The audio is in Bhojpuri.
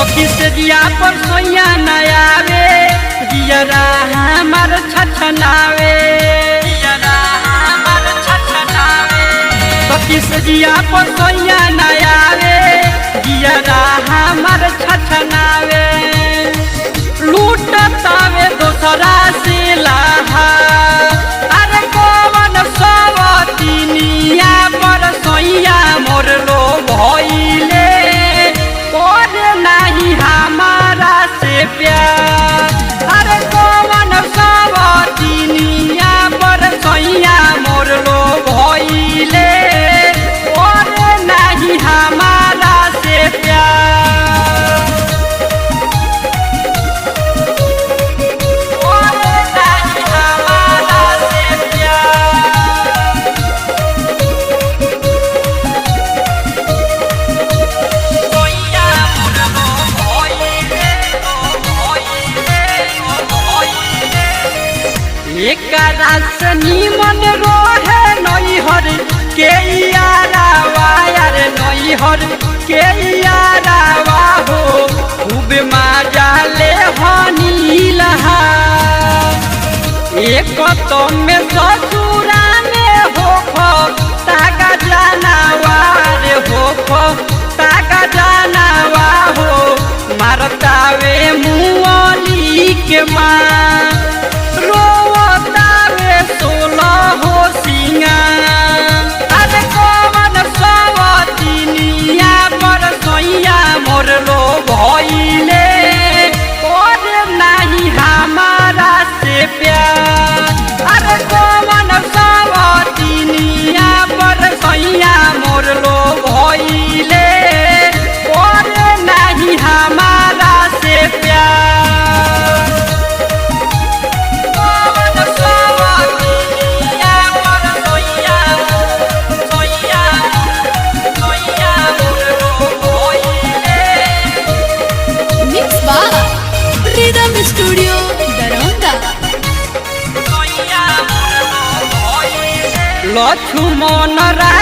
सखी से दिया पर सोया नयावे दियरा हमार छछनावे सखी से दिया पर सोया नयावे दियरा हमार छछनावे लूटतावे दोसरा से लाहा अरे कौन सवतिनिया पर सोया मोर लो भइले और नहीं हमारा से प्यार अरे कौन सवतिनिया पर सोया मोर लो भइले और नहीं हमारा से प्यार एक निमन रोहे नैहर के यारावा यार नैहर के यारावा हो खूब मजा ले हनीलहा एक तो में ससुरा में हो तागा जानवार हो तागा जानवा हो मारतावे मुअली के माँ मोर लो भइले और नहीं हमारा से प्यार अरे कौन सवतिनिया पर सैया मोर लो भइले और नहीं हमारा से प्यार कौन सवतिनिया पर सैया मोर लो रिदम स्टूडियो दरौंदा लक्ष्मण राय